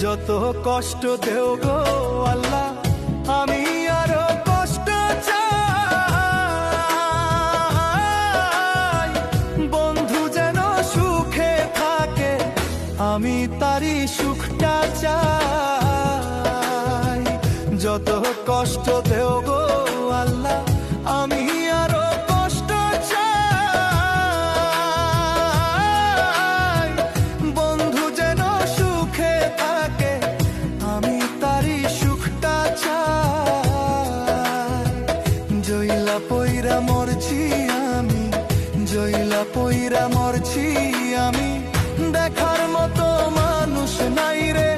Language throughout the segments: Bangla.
যত কষ্ট দেও গো আল্লাহ, আমি আরো কষ্ট চাই। বন্ধু যেন সুখে থাকে, আমি তারই সুখটা চাই। যত কষ্ট দেও গো আল্লাহ, আমি আরো কষ্ট চাই। বন্ধু যেন সুখে থাকে, আমি তারই সুখটা চাই। জইলা পইরা মরছি আমি, জইলা পইরা মরছি আমি, দেখার মতো মানুষ নাই রে,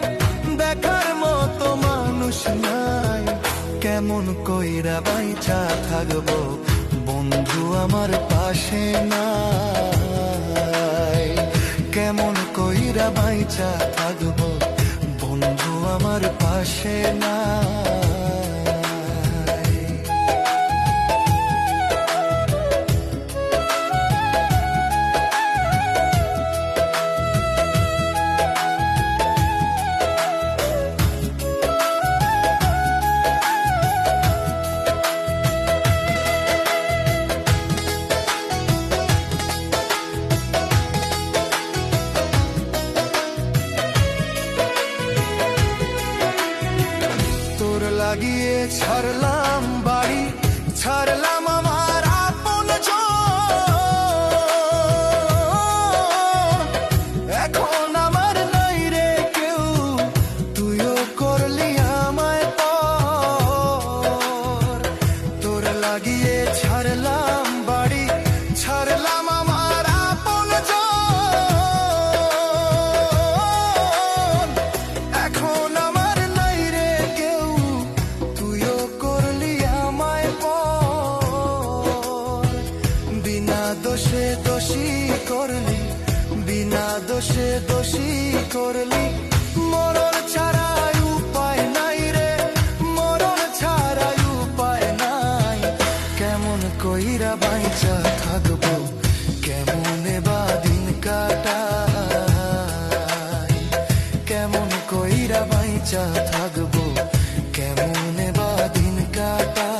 দেখার মতো মানুষ নাই। কেমন কইরা বাইচা থাকবো বন্ধু আমার পাশে নাই। কেমন কইরা বাইচা থাকবো বন্ধু আমার পাশে নাই। লাগিয়ে ছাড়লাম বাড়ি, ছাড়লাম আমার আপন জন। এখন আমার নাই রে কেউ, তুইও করলি আমায় পর। তোর লাগিয়ে ছাড়লাম বাড়ি, ছাড়লাম আমার আপন জন। এখন আমার নাই রে কেউ, তুইও করলি আমায় পর। বিনা দোষে দোষী করলি, বিনা দোষে দোষী করলি। মরণ ছাড়াই উপায় নাই রে, মরণ ছাড়াই উপায় নাই। কেমন কইরা বাইচা থাকবো, কেমনে বা দিন কাটাই। কেমন কইরা বাইচা থাকবো, কেমনে বা দিন কাটাই।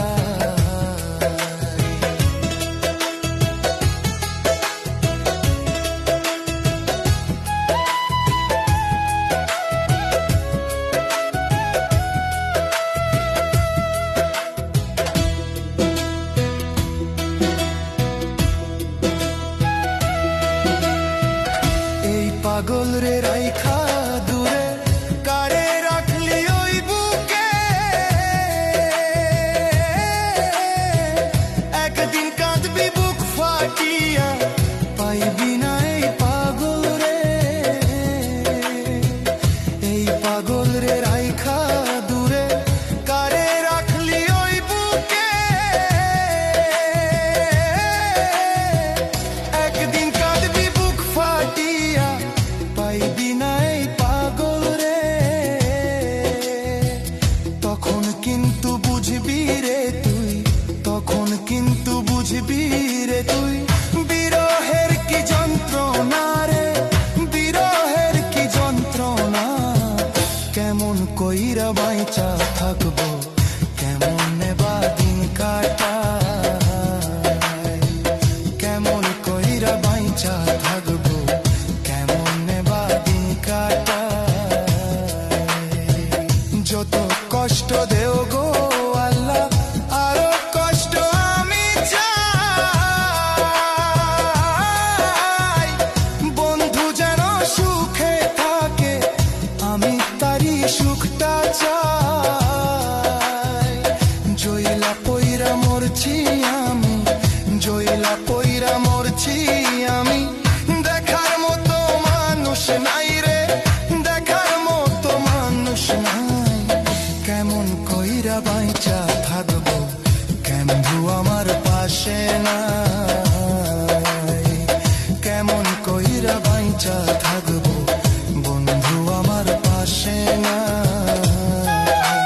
এই পাগল রে রাইখা দূরে, কারে রাখলি ওই বুকে। একদিন কাঁদবি বুক ফাটিয়া, পাইবি না এই পাগল রে। এই পাগল রে রাইখা দূরে, কারে রাখলি ওই বুকে। একদিন কাঁদবি বুক ফাটিয়া, পাইবি না এই পাগল রে। তখন কিন্তু বুঝবি রে তুই, তখন কিন্তু বুঝবি রে তুই। বিরহের কি যন্ত্রণা রে, বিরহের কি যন্ত্রণা। কেমন কইরা বাইচা থাকবো, কেমনে বা দিন কাটাই। কেমন কইরা বাইচা থাকবো, কেমনে বা দিন কাটাই। যত কষ্ট দেও গো আল্লাহ, আরো কষ্ট আমি চাই। বন্ধু যেন সুখে থাকে, আমি তারই সুখটা চাই। জইলা পইরা মরছি আমি, জইলা পইরা মরছি আমি, দেখার মতো মানুষ নাই রে, দেখার মতো মানুষ নাই। কেমন কইরা বাইচা থাকবো, কেমন আমার পাশে নাই। কেমন কইরা বাইচা